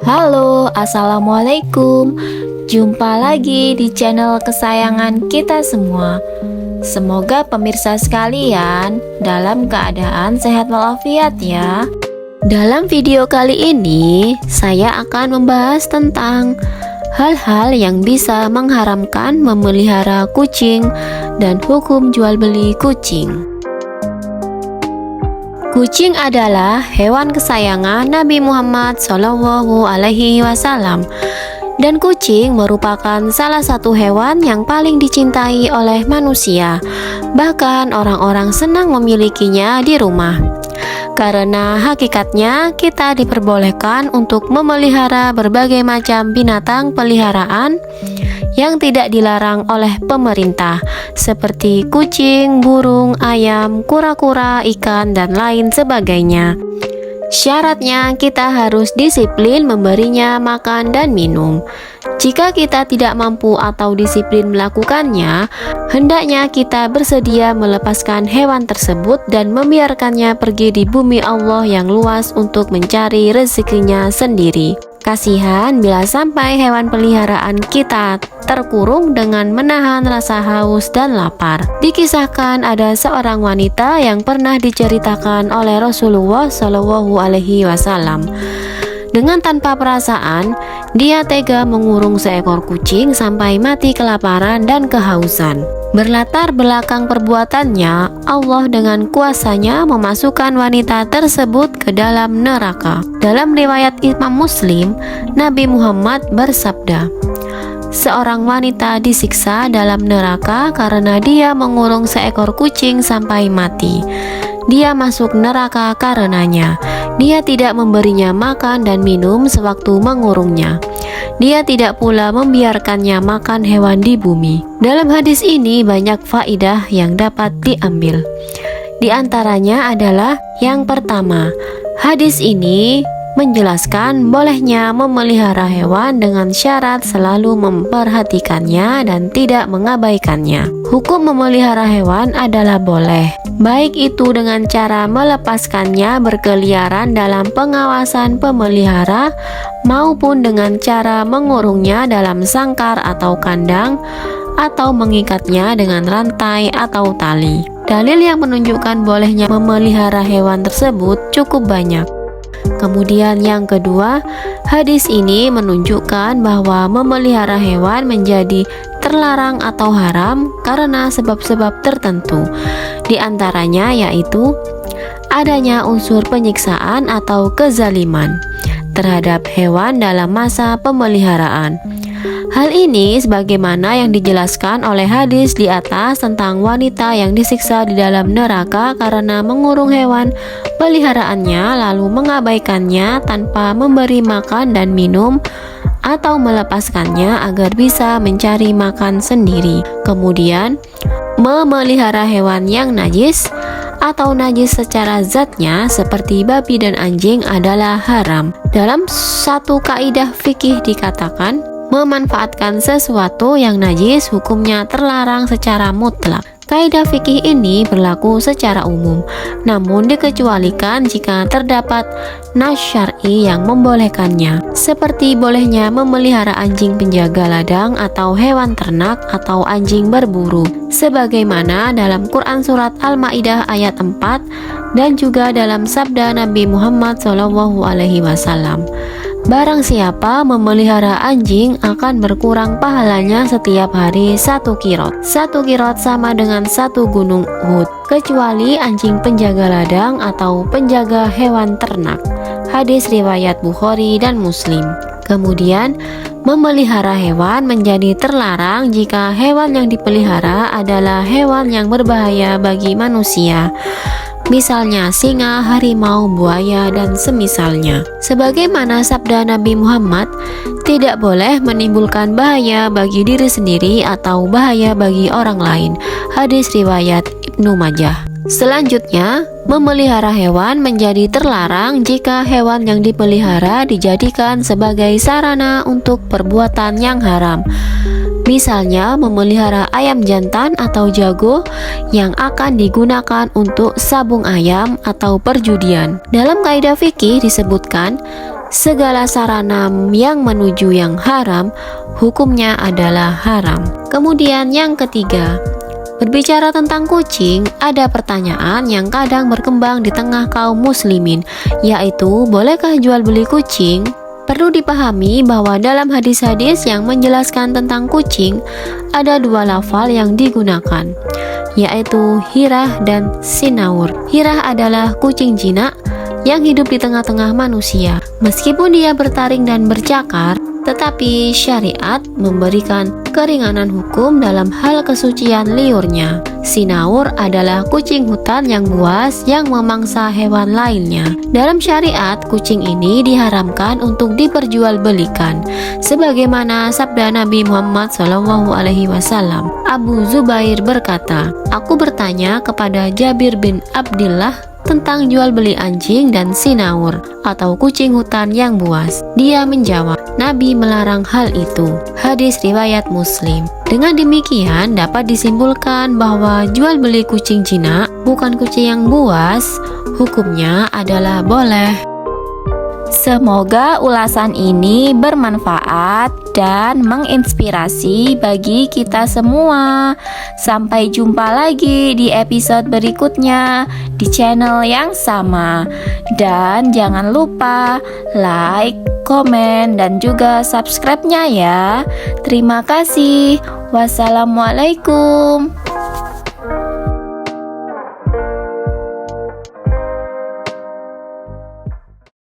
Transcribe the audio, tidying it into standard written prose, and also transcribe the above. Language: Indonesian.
Halo, assalamualaikum. Jumpa lagi di channel kesayangan kita semua. Semoga pemirsa sekalian dalam keadaan sehat walafiat ya. Dalam video kali ini, saya akan membahas tentang hal-hal yang bisa mengharamkan memelihara kucing dan hukum jual beli kucing. Kucing adalah hewan kesayangan Nabi Muhammad SAW, dan kucing merupakan salah satu hewan yang paling dicintai oleh manusia. Bahkan orang-orang senang memilikinya di rumah. Karena hakikatnya kita diperbolehkan untuk memelihara berbagai macam binatang peliharaan yang tidak dilarang oleh pemerintah, seperti kucing, burung, ayam, kura-kura, ikan, dan lain sebagainya. Syaratnya kita harus disiplin memberinya makan dan minum. Jika kita tidak mampu atau disiplin melakukannya, hendaknya kita bersedia melepaskan hewan tersebut dan membiarkannya pergi di bumi Allah yang luas untuk mencari rezekinya sendiri. Kasihan bila sampai hewan peliharaan kita terkurung dengan menahan rasa haus dan lapar. Dikisahkan ada seorang wanita yang pernah diceritakan oleh Rasulullah SAW. Dengan tanpa perasaan, dia tega mengurung seekor kucing sampai mati kelaparan dan kehausan. Berlatar belakang perbuatannya, Allah dengan kuasanya memasukkan wanita tersebut ke dalam neraka. Dalam riwayat Imam Muslim, Nabi Muhammad bersabda, seorang wanita disiksa dalam neraka karena dia mengurung seekor kucing sampai mati. Dia masuk neraka karenanya. Dia tidak memberinya makan dan minum sewaktu mengurungnya. Dia tidak pula membiarkannya makan hewan di bumi. Dalam hadis ini banyak faidah yang dapat diambil. Di antaranya adalah yang pertama, hadis ini menjelaskan bolehnya memelihara hewan dengan syarat selalu memperhatikannya dan tidak mengabaikannya. Hukum memelihara hewan adalah boleh, baik itu dengan cara melepaskannya berkeliaran dalam pengawasan pemelihara maupun dengan cara mengurungnya dalam sangkar atau kandang atau mengikatnya dengan rantai atau tali. Dalil yang menunjukkan bolehnya memelihara hewan tersebut cukup banyak. Kemudian yang kedua, hadis ini menunjukkan bahwa memelihara hewan menjadi terlarang atau haram karena sebab-sebab tertentu. Di antaranya yaitu adanya unsur penyiksaan atau kezaliman terhadap hewan dalam masa pemeliharaan. Hal ini sebagaimana yang dijelaskan oleh hadis di atas tentang wanita yang disiksa di dalam neraka karena mengurung hewan peliharaannya lalu mengabaikannya tanpa memberi makan dan minum atau melepaskannya agar bisa mencari makan sendiri. Kemudian, memelihara hewan yang najis atau najis secara zatnya seperti babi dan anjing adalah haram. Dalam satu kaidah fikih dikatakan, memanfaatkan sesuatu yang najis hukumnya terlarang secara mutlak. Kaidah fikih ini berlaku secara umum, namun dikecualikan jika terdapat nas syar'i yang membolehkannya, seperti bolehnya memelihara anjing penjaga ladang atau hewan ternak atau anjing berburu, sebagaimana dalam Quran Surat Al-Ma'idah ayat 4 dan juga dalam sabda Nabi Muhammad SAW. Barang siapa memelihara anjing akan berkurang pahalanya setiap hari 1 kirot. 1 kirot sama dengan 1 gunung Uhud, kecuali anjing penjaga ladang atau penjaga hewan ternak. Hadis riwayat Bukhari dan Muslim. Kemudian, memelihara hewan menjadi terlarang jika hewan yang dipelihara adalah hewan yang berbahaya bagi manusia. Misalnya singa, harimau, buaya, dan semisalnya. Sebagaimana sabda Nabi Muhammad, tidak boleh menimbulkan bahaya bagi diri sendiri atau bahaya bagi orang lain. Hadis riwayat Ibnu Majah. Selanjutnya, memelihara hewan menjadi terlarang jika hewan yang dipelihara dijadikan sebagai sarana untuk perbuatan yang haram. Misalnya memelihara ayam jantan atau jago yang akan digunakan untuk sabung ayam atau perjudian. Dalam kaidah fikih disebutkan, segala sarana yang menuju yang haram, hukumnya adalah haram. Kemudian yang ketiga, berbicara tentang kucing, ada pertanyaan yang kadang berkembang di tengah kaum muslimin, yaitu bolehkah jual beli kucing? Perlu dipahami bahwa dalam hadis-hadis yang menjelaskan tentang kucing, ada dua lafal yang digunakan, yaitu hirah dan sinaur. Hirah adalah kucing jinak yang hidup di tengah-tengah manusia. Meskipun dia bertaring dan bercakar, tetapi syariat memberikan keringanan hukum dalam hal kesucian liurnya. Sinaur adalah kucing hutan yang buas yang memangsa hewan lainnya. Dalam syariat, kucing ini diharamkan untuk diperjualbelikan, sebagaimana sabda Nabi Muhammad SAW. Abu Zubair berkata, "Aku bertanya kepada Jabir bin Abdillah tentang jual beli anjing dan sinaur atau kucing hutan yang buas. Dia menjawab, Nabi melarang hal itu." Hadis riwayat Muslim. Dengan demikian dapat disimpulkan bahwa jual beli kucing jinak, bukan kucing yang buas, hukumnya adalah boleh. Semoga ulasan ini bermanfaat dan menginspirasi bagi kita semua. Sampai jumpa lagi di episode berikutnya di channel yang sama. Dan jangan lupa like, komen, dan juga subscribe-nya ya. Terima kasih. Wassalamualaikum.